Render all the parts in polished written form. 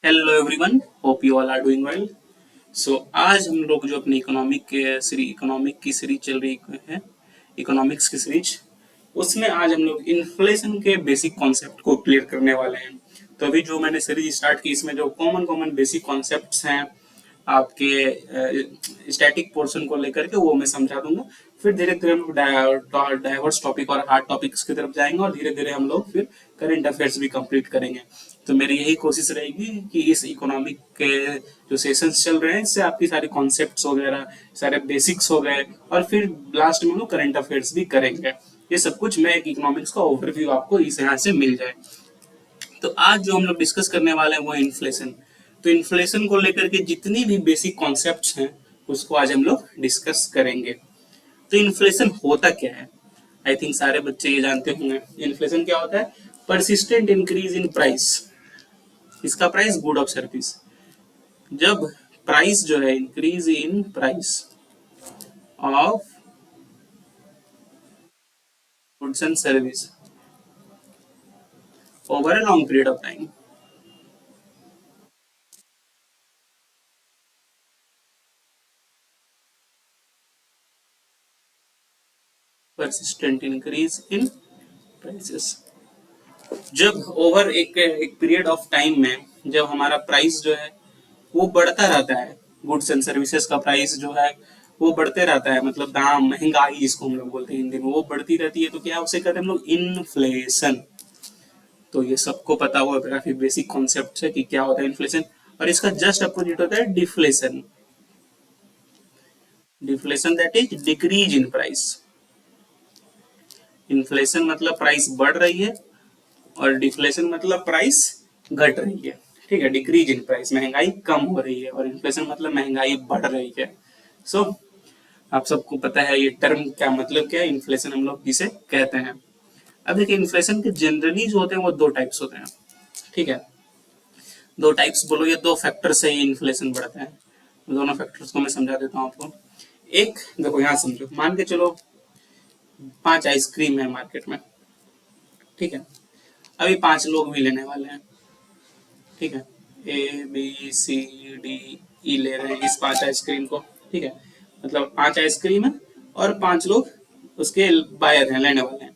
Hello everyone, hope you all are doing well. So आज हम लोग जो अपनी इकोनॉमिक की सीरीज चल रही है, इकोनॉमिक्स की सीरीज, उसमें आज हम लोग इन्फ्लेशन के बेसिक कॉन्सेप्ट को क्लियर करने वाले हैं। तो अभी जो मैंने सीरीज स्टार्ट की, इसमें जो कॉमन कॉमन बेसिक कॉन्सेप्ट्स हैं आपके स्टैटिक पोर्शन को लेकर के, वो मैं समझा दूंगा। फिर धीरे धीरे हम लोग डाइवर्स टॉपिक और हार्ड टॉपिक्स की तरफ जाएंगे, और धीरे धीरे हम लोग फिर करंट अफेयर्स भी कंप्लीट करेंगे। तो मेरी यही कोशिश रहेगी कि इस इकोनॉमिक के जो सेशंस चल रहे हैं, इससे आपकी सारी कॉन्सेप्ट्स वगैरह, सारे बेसिक्स हो गए, और फिर लास्ट में हम लोग करंट अफेयर्स भी करेंगे। ये सब कुछ मैं एक इकोनॉमिक्स का ओवरव्यू आपको इस यहाँ से मिल जाए। तो आज जो हम लोग डिस्कस करने वाले हैं वो है इन्फ्लेशन। तो इन्फ्लेशन को लेकर के जितनी भी बेसिक कॉन्सेप्ट्स हैं, उसको आज हम लोग डिस्कस करेंगे। तो इन्फ्लेशन होता क्या है? आई थिंक सारे बच्चे ये जानते होंगे। इन्फ्लेशन क्या होता है? Persistent increase in price. इसका प्राइस, गुड ऑफ सर्विस। जब प्राइस जो है, increase in price of goods and service over a long period of time. persistent increase in prices। जब ओवर एक एक पीरियड ऑफ टाइम में जब हमारा प्राइस जो है वो बढ़ता रहता है, गुड्स एंड सर्विसेज का प्राइस जो है वो बढ़ते रहता है, मतलब दाम, महंगाई जिसको हम लोग बोलते हैं हिंदी में, वो बढ़ती रहती है, तो क्या उसे कहते हैं हम लोग? इन्फ्लेशन। तो ये सबको पता हुआ काफी बेसिक कॉन्सेप्ट है कि क्या होता है इन्फ्लेशन। और इसका जस्ट अपोजिट होता है deflation. Deflation that is decrease in price. Inflation मतलब प्राइस बढ़ रही है, और डिफ्लेशन मतलब प्राइस घट रही है। ठीक है, डिक्रीज इन प्राइस, महंगाई कम हो रही है, और इन्फ्लेशन मतलब महंगाई बढ़ रही है। सो आप सबको पता है ये टर्म क्या मतलब, क्या है इन्फ्लेशन हम लोग किसे कहते हैं। अब देखिए, इन्फ्लेशन के जनरली जो होते हैं वो दो टाइप्स होते हैं। ठीक है, दो टाइप्स बोलो, ये दो फैक्टर से ही इन्फ्लेशन बढ़ता है। दोनों फैक्टर्स को मैं समझा देता हूँ आपको। एक देखो, यहाँ समझो, मान के चलो 5 आइसक्रीम है मार्केट में। ठीक है, अभी 5 लोग भी लेने वाले हैं। ठीक है, A B C D E ले रहे हैं इस 5 आइसक्रीम को। ठीक है, मतलब 5 आइसक्रीम है, और 5 लोग उसके बायर हैं, लेने वाले हैं।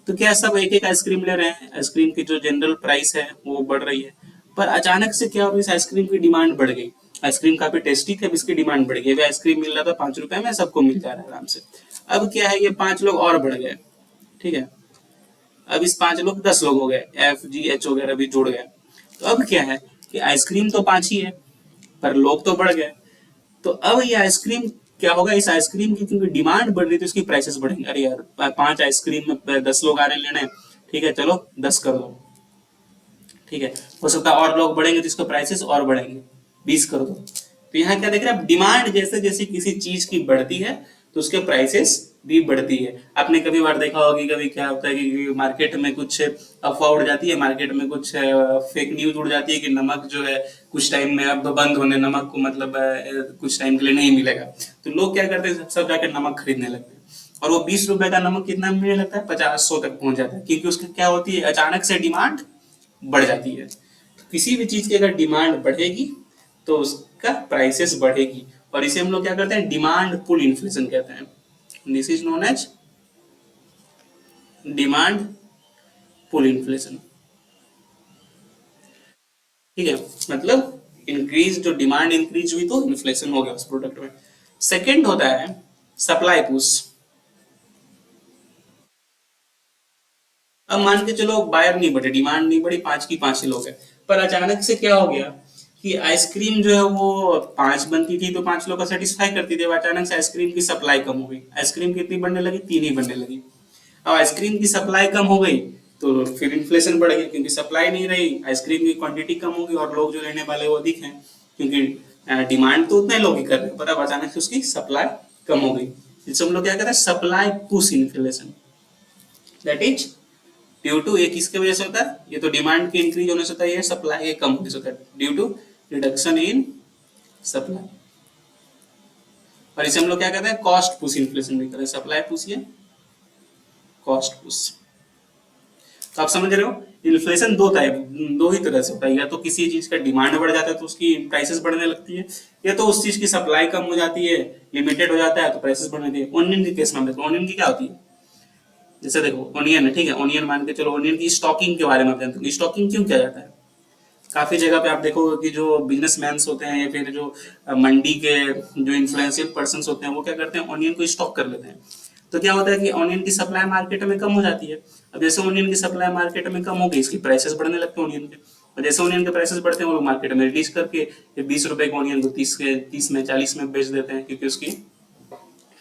तो क्या सब एक एक आइसक्रीम ले रहे हैं? आइसक्रीम की जो जनरल प्राइस है वो बढ़ रही है, पर अचानक से क्या हो रहा है, इस आइसक्रीम की डिमांड बढ़ गई। आइसक्रीम काफी टेस्टी थी, अब इसकी डिमांड बढ़ गई। अभी आइसक्रीम मिल रहा था 5 रुपए में, सबको मिल जा रहा है आराम से। अब क्या है, ये 5 लोग और बढ़ गए। ठीक है, अब इस 5 लोग 10 लोग हो गए, F G H वगैरह भी जुड़ गए। तो अब क्या है कि आइसक्रीम तो 5 ही है, पर लोग तो बढ़ गए। तो अब ये आइसक्रीम क्या होगा, इस आइसक्रीम की क्योंकि डिमांड बढ़ रही थी, उसकी प्राइसेस बढ़ेंगे। अरे यार, 5 आइसक्रीम में 10 लोग आ रहे लेने, ठीक है चलो 10 कर दो। ठीक है, हो सकता है और लोग बढ़ेंगे तो इसका प्राइसेस और बढ़ेंगे, 20 कर दो। तो यहाँ क्या देख रहे हैं आप, डिमांड जैसे जैसे किसी चीज की बढ़ती है, तो उसके प्राइसेस भी बढ़ती है। आपने कभी बार देखा होगा कि कभी क्या होता है कि मार्केट में कुछ अफवाह उड़ जाती है, मार्केट में कुछ फेक न्यूज उड़ जाती है कि नमक जो है कुछ टाइम में अब बंद होने, नमक को मतलब कुछ टाइम के लिए नहीं मिलेगा। तो लोग क्या करते हैं, सब जाकर नमक खरीदने लगते हैं, और वो 20 रुपए का नमक कितना मिलने लगता है, 50-100 तक पहुंच जाता है, क्योंकि उसकी क्या होती है, अचानक से डिमांड बढ़ जाती है। तो किसी भी चीज की अगर डिमांड बढ़ेगी तो उसका प्राइसेस बढ़ेगी, और इसे हम लोग क्या करते हैं, डिमांड पुल इन्फ्लेशन कहते हैं। This is known as demand pull inflation. ठीक है, मतलब इंक्रीज, जो डिमांड इंक्रीज हुई तो इन्फ्लेशन हो गया उस प्रोडक्ट में। सेकेंड होता है सप्लाई पुश। अब मान के चलो बायर नहीं बढ़े, डिमांड नहीं बढ़ी, 5 की 5 ही लोग हैं, पर अचानक से क्या हो गया कि आइसक्रीम जो है वो 5 बनती थी तो 5 लोग का सेटिस्फाई करती थी। अब अचानक से आइसक्रीम की सप्लाई कम हो गई, आइसक्रीम कितनी बनने लगी, 3 ही बनने लगी। अब आइसक्रीम की सप्लाई कम हो गई तो फिर इन्फ्लेशन बढ़ गया, क्योंकि सप्लाई नहीं रही, आइसक्रीम की क्वांटिटी कम होगी, और लोग जो लेने वाले वो अधिक हैं, क्योंकि डिमांड तो उतना ही लोग ही कर रहे हैं, पर अब अचानक से उसकी सप्लाई कम हो गई। जिससे हम लोग क्या कहते हैं, supply push inflation. That is due to, ये किसके वजह से होता है, ये तो डिमांड के इंक्रीज होने से होता है, ये सप्लाई के कम होने से होता है, due to reduction in supply. और इसे हम लोग क्या कहते हैं, कॉस्ट पुश इन्फ्लेशन भी कहते हैं। सप्लाई पुश, ये कॉस्ट पुश। तो आप समझ रहे हो, इन्फ्लेशन दो ही तरह से होता है, या तो किसी चीज का डिमांड बढ़ जाता है तो उसकी प्राइसेस बढ़ने लगती है, या तो उस चीज की सप्लाई कम हो जाती है, लिमिटेड हो जाता है तो प्राइसेस बढ़ने लगती है। ऑनियन के केस में देखो, ऑनियन की क्या होती है, जैसे देखो ऑनियन है, ठीक है, ऑनियन मान के चलो, ऑनियन की स्टॉकिंग के बारे में आप जानते हो, स्टॉकिंग क्यों किया जाता है? काफी जगह पे आप देखोगे कि जो बिजनेसमैन होते हैं या फिर जो मंडी के जो इन्फ्लुएंशियल पर्सन होते हैं, वो क्या करते हैं, ऑनियन को स्टॉक कर लेते हैं। तो क्या होता है कि ऑनियन की सप्लाई मार्केट में कम हो जाती है। अब जैसे ऑनियन की सप्लाई मार्केट में कम हो गई, इसकी प्राइसेस बढ़ने लगते हैं ऑनियन के, और जैसे ऑनियन के प्राइसेस बढ़ते हैं वो लोग मार्केट में रिलीज करके 20 रुपए के ऑनियन को 30 में 40 में बेच देते हैं, क्योंकि उसकी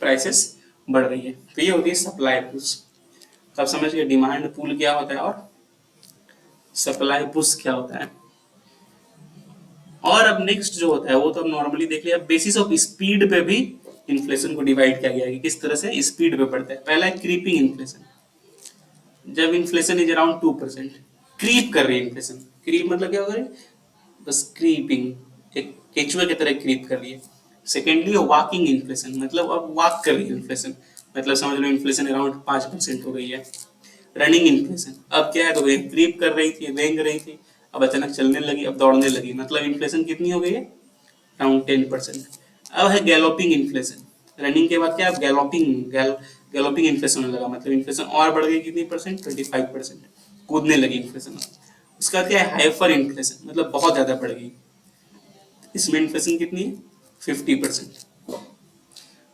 प्राइसेस बढ़ रही है। तो ये होती है सप्लाई पुश। तो आप समझ गए डिमांड पुल क्या होता है और सप्लाई पुश क्या होता है। और अब नेक्स्ट जो होता है वो तो अब नॉर्मली देख लिया, बेसिस ऑफ स्पीड पे भी इन्फ्लेशन को डिवाइड किया गया है कि किस तरह से स्पीड पे बढ़ता है। पहला है क्रीपिंग इन्फ्लेशन, जब इन्फ्लेशन इज अराउंड 2%, क्रीप कर रही है इन्फ्लेशन। क्रीप मतलब क्या हो रही है, बस क्रीपिंग, एक केचुए की तरह क्रीप कर रही है। सेकेंडली वॉकिंग इन्फ्लेशन, मतलब अब वॉक कर रही है इन्फ्लेशन, मतलब समझ लो इन्फ्लेशन अराउंड 5% हो गई है। रनिंग इन्फ्लेशन, अब क्या है, तो क्रीप कर रही थी, रेंग रही थी, अब अचानक चलने लगी, अब दौड़ने लगी, मतलब इन्फ्लेशन कितनी हो गई है, अराउंड 10%। अब है गैलोपिंग इन्फ्लेशन, रनिंग के बाद क्या है गैलोपिंग इन्फ्लेशन होने लगा, मतलब इन्फ्लेशन और बढ़ गई कितनी परसेंट, 25%, कूदने लगी इन्फ्लेशन। उसका क्या है, हाइपर इन्फ्लेशन, मतलब बहुत ज्यादा बढ़ गई, इसमें इन्फ्लेशन कितनी है, 50%।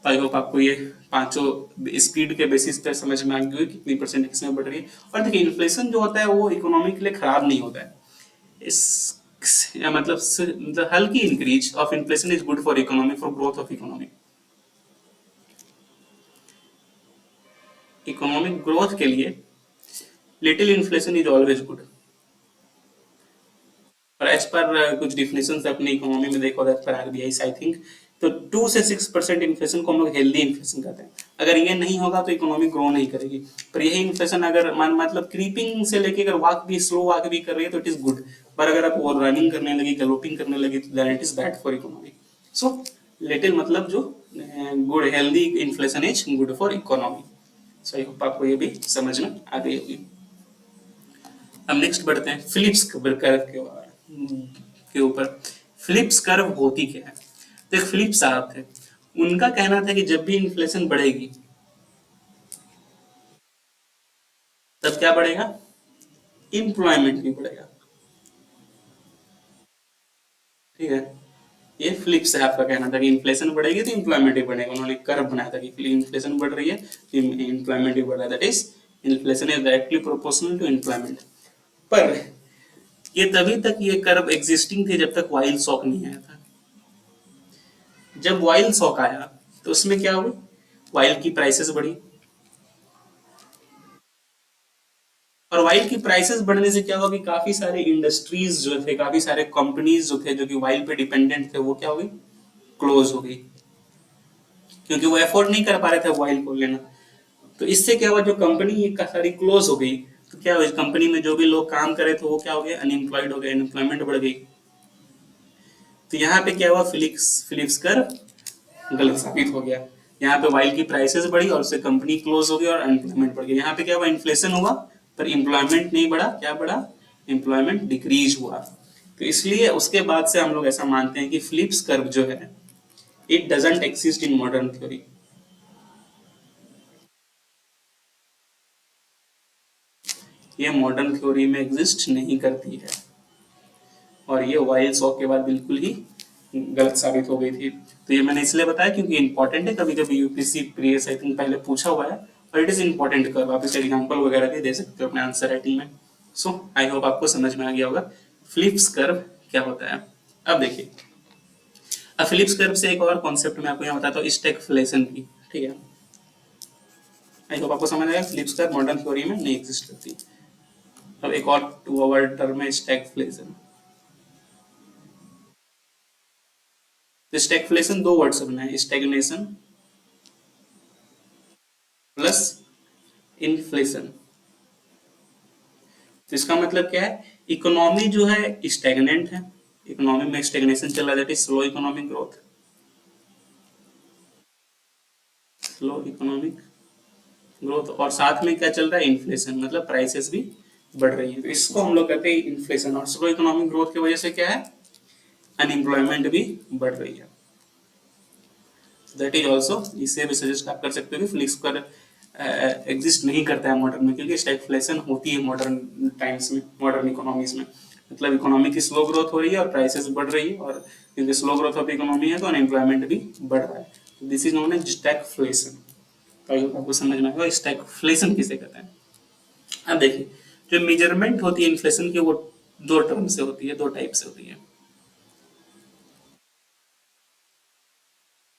आई होप आपको ये पांचों स्पीड के बेसिस पे समझ में आ गई कितनी परसेंट किसमें बढ़ रही है। और देखिए इन्फ्लेशन जो होता है वो इकोनॉमी के लिए खराब नहीं होता है, इस या मतलब हल्की increase of inflation is good for economy, for growth of economy. Economic growth के लिए little inflation is always good. और एज पर कुछ डिफिनेशन अपनी इकोनॉमी में देखो, as per RBI I think, तो 2 से 6% इन्फ्लेशन को हम लोग हेल्दी इन्फ्लेशन कहते हैं। अगर ये नहीं होगा तो इकोनॉमी ग्रो नहीं करेगी। पर यही इन्फ्लेशन अगर मतलब क्रीपिंग से लेके अगर वॉक भी, स्लो वॉक भी कर रही है तो इट इज गुड। पर अगर आप रनिंग करने लगी, गलोपिंग करने लगी, तो then it is bad for economy. So little मतलब जो good, healthy inflation is good for economy. So I hope आपको ये भी समझ में आ गई होगी। अब नेक्स्ट बढ़ते हैं फिलिप्स कर्व के ऊपर। फिलिप्स कर्व होती क्या है, तो एक फिलिप साहब थे, उनका कहना था कि जब भी इन्फ्लेशन बढ़ेगी तब क्या बढ़ेगा, इम्प्लॉयमेंट भी बढ़ेगा। ठीक है, ये फिलिप साहब का कहना था कि इन्फ्लेशन बढ़ेगी तो इम्प्लॉयमेंट भी बढ़ेगा। उन्होंने कर्व बनाया था कि इन्फ्लेशन बढ़ रही है तो इम्प्लॉयमेंट भी बढ़ रहा है, that is inflation is directly proportional to employment. पर ये तभी तक ये कर्व एग्जिस्टिंग थे जब तक वाइल्ड शॉक नहीं आया था। जब वाइल्ड शॉक आया तो उसमें क्या हुआ, वाइल्ड की प्राइसेस बढ़ी, और वाइल्ड की प्राइसेस बढ़ने से क्या हुआ कि काफी सारे इंडस्ट्रीज जो थे, काफी सारे कंपनीज जो थे जो कि वाइल्ड पे डिपेंडेंट थे, वो क्या हो गई, क्लोज हो गई, क्योंकि वो अफोर्ड नहीं कर पा रहे थे वाइल्ड को लेना। तो इससे क्या हुआ, जो कंपनी ये सारी क्लोज हो गई, तो क्या हुआ, इस कंपनी में जो भी लोग काम करे थे वो क्या हो गए, अनएम्प्लॉयड हो गए, अनएम्प्लॉयमेंट बढ़ गई। तो यहाँ पे क्या हुआ, फिलिप्स फिलिप्स कर गलत साबित हो गया। यहाँ पे वाइल्ड की प्राइसेस बढ़ी और उससे कंपनी क्लोज हो गई और अनएम्प्लॉयमेंट बढ़ गई। यहाँ पे क्या हुआ, इन्फ्लेशन हुआ पर एम्प्लॉयमेंट नहीं बढ़ा, क्या बढ़ा, एम्प्लॉयमेंट डिक्रीज हुआ। तो इसलिए उसके बाद से हम लोग ऐसा मानते हैं कि फिलिप्स कर्व जो है, it doesn't exist in modern theory. ये मॉडर्न थ्योरी में एग्जिस्ट नहीं करती है, और ये वाइल्ड शॉक के बाद बिल्कुल ही गलत साबित हो गई थी। तो ये मैंने इसलिए बताया क्योंकि इंपॉर्टेंट है, कभी कभी यूपीएससी प्रीवियस आई थिंक पहले पूछा हुआ है, और इट इज इंपॉर्टेंट कर्व, आप इसका एग्जांपल वगैरह भी दे सकते हो अपने आंसर राइटिंग में। सो आई होप आपको समझ में आ गया होगा फिलिप्स कर्व क्या होता है। अब देखिए, अब फिलिप्स कर्व से एक और कॉन्सेप्ट मैं आपको यहाँ बताता हूँ, स्टैगफ्लेशन की। ठीक है, आई होप आपको समझ आएगा, फिलिप्स कर्व मॉडर्न थ्योरी में नहीं एग्जिस्ट करती। अब एक और टू वर्ड टर्म है स्टैगफ्लेशन। तो स्टैगफ्लेशन दो वर्ड से बना है, स्टैग्नेशन प्लस इन्फ्लेशन। तो इसका मतलब क्या है, इकोनॉमी जो है स्टैग्नेंट है, इकोनॉमी में स्टैग्नेशन चल रहा है, that is slow economic growth, slow economic growth. और साथ में क्या चल रहा है, इन्फ्लेशन, मतलब प्राइसेस भी बढ़ रही है, तो इसको हम लोग कहते हैं इन्फ्लेशन। और स्लो इकोनॉमिक ग्रोथ की वजह से क्या है, अनएम्प्लॉयमेंट भी बढ़ रही है। दैट इज ऑल्सो, इससे भी सजेस्ट आप कर सकते हो कि फ्लिक्स पर एग्जिस्ट नहीं करता है मॉडर्न में, क्योंकि स्टैगफ्लेशन होती है मॉडर्न टाइम्स में, मॉडर्न इकोनॉमीज में। मतलब इकोनॉमी की स्लो ग्रोथ हो रही है और प्राइसेस बढ़ रही है, और क्योंकि स्लो ग्रोथ ऑफ इकोनॉमी है तो अनएम्प्लॉयमेंट भी बढ़ रहा है। This is known as stagflation. तो आपको समझ में आएगा स्टैगफ्लेशन किसे कहते हैं। अब देखिए, जो मेजरमेंट होती है इन्फ्लेशन की, वो दो टर्म से होती है, दो टाइप से होती है।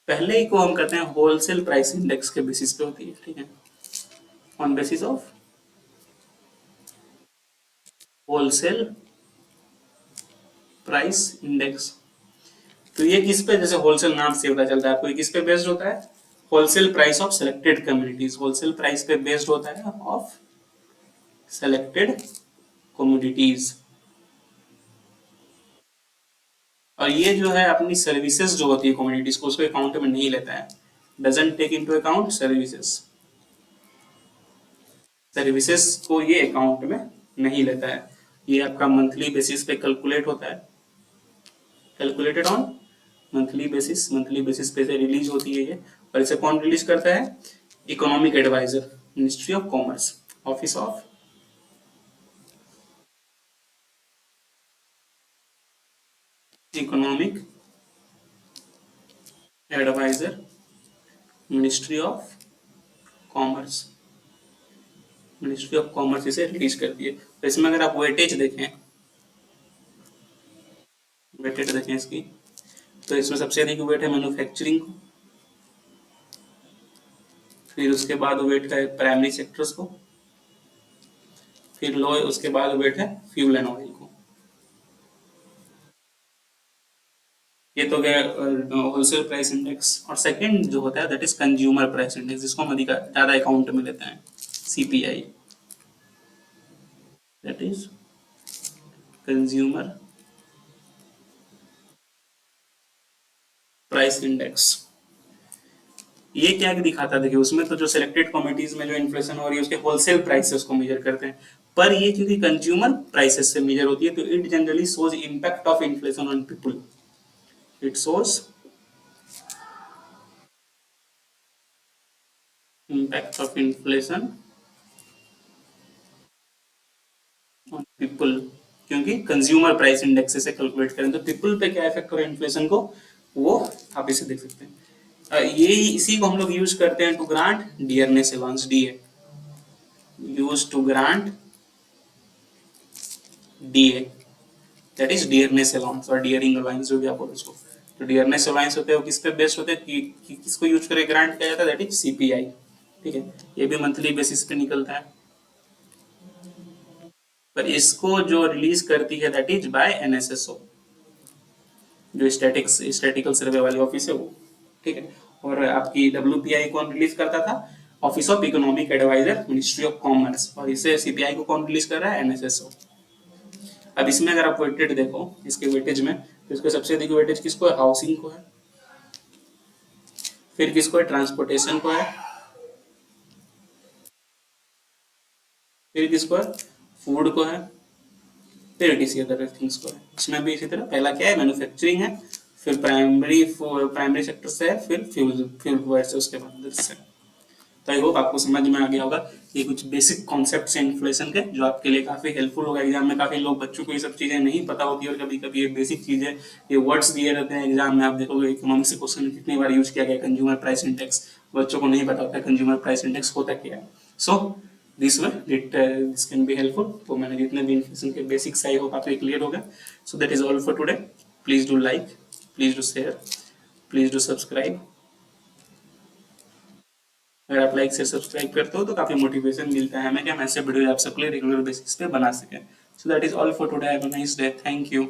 पहले ही को हम कहते हैं होलसेल प्राइस इंडेक्स के बेसिस पे होती है, ठीक है, on basis of wholesale price index. तो ये किस पे, जैसे होलसेल नाम से पता चलता है आपको, ये किस पे बेस्ड होता है, wholesale price of selected communities, wholesale price पे बेस्ड होता है ऑफ सेलेक्टेड कमोडिटीज। और ये जो है अपनी सर्विसेज जो होती है कमोडिटीज को, उसको अकाउंट में नहीं लेता है, doesn't take into account services, services को ये अकाउंट में नहीं लेता है। ये आपका मंथली बेसिस पे कैलकुलेट होता है, calculated on monthly basis, monthly basis पे से रिलीज होती है ये। और इसे कौन रिलीज करता है, economic adviser, ministry of commerce, office of economic adviser, ministry of commerce, ministry of commerce इसे रिलीज करती है। तो इसमें अगर आप वेटेज देखें, वेटेज देखें इसकी, तो इसमें सबसे अधिक वेट है मैन्युफैक्चरिंग को, फिर उसके बाद वेट है प्राइमरी सेक्टर्स को, फिर लो उसके बाद वेट है फ्यूल एंड ऑयल को। ये तो गया होलसेल प्राइस इंडेक्स। और सेकंड जो होता है that is consumer price index, जिसको हम अधिक ज्यादा अकाउंट में लेते हैं, CPI, that is consumer price index. ये क्या दिखाता है, देखिए उसमें तो जो सिलेक्टेड कमोडिटीज में जो इन्फ्लेशन हो रही है उसके होलसेल प्राइसेस को मेजर करते हैं, पर ये क्योंकि कंज्यूमर प्राइसेस से मेजर होती है, तो it generally shows impact of inflation on people, it shows impact of inflation on people. क्योंकि कंज्यूमर प्राइस इंडेक्स से कैलकुलेट करें तो पीपल पे क्या इफेक्ट हो रहा है इन्फ्लेशन को, वो आप इसे देख सकते हैं। ये इसी को हम लोग यूज करते हैं to grant dearness allowance, DA, use to grant DA, that is dearness allowance और डियरिंग अलाउंस जो भी आप बोलो उसको। तो डियरनेस अलाउंस होते हैं वो किस पे बेस्ड होते हैं, कि किसको यूज करके ग्रांट किया जाता है, दैट इज सीपीआई, ठीक है। ये भी मंथली बेसिस पे निकलता है, पर इसको जो रिलीज करती है दैट इज बाय एनएसएसओ, जो स्टैटिकल सर्वे वाली ऑफिस है वो, ठीक है। और आपकी डब्ल्यूपीआई कौन रिलीज करता था, office of economic adviser, ministry of commerce. और इसे सीपीआई को कौन रिलीज कर रहा है, एनएसएसओ। अब इसमें अगर आप वेटेड देखो इसके वेटेज में, तो इसको सबसे अधिक वेटेज किसको है, हाउसिंग को है, फिर किसको है, ट्रांसपोर्टेशन को है, फिर किसको है, फूड को है, फिर किसी अदर थिंग्स को है। इसमें भी इसी तरह, पहला क्या है, मैन्युफैक्चरिंग है, फिर प्राइमरी सेक्टर से है, फिर फ्यूल फ्यूल से, उसके बाद से। तो आई होप आपको समझ में आ गया होगा। ये कुछ बेसिक कॉन्सेप्ट्स हैं इन्फ्लेशन के, जो आपके लिए काफी हेल्पफुल होगा एग्जाम में। काफी लोग बच्चों को ये सब चीजें नहीं पता होती और कभी कभी ये बेसिक चीजें, ये वर्ड्स दिए रहते हैं एग्जाम में, आप देखोगे इकोनॉमिक्स से क्वेश्चन कितनी बार यूज किया गया कंज्यूमर प्राइस इंडेक्स, बच्चों को नहीं पता होता कंज्यूमर प्राइस इंडेक्स होता क्या है। So this way this can be helpful. तो मैंने जितने भी इन्फ्लेशन के बेसिक्स आई होप आपको क्लियर हो गए। So that is all for today. Please do like, please do share, please do subscribe. अगर आप लाइक से सब्सक्राइब करते हो तो काफी मोटिवेशन मिलता है हमें कि हम ऐसे वीडियो आप सबके लिए रेगुलर बेसिस पे बना सकें। So that is all for today, have a nice day, thank you.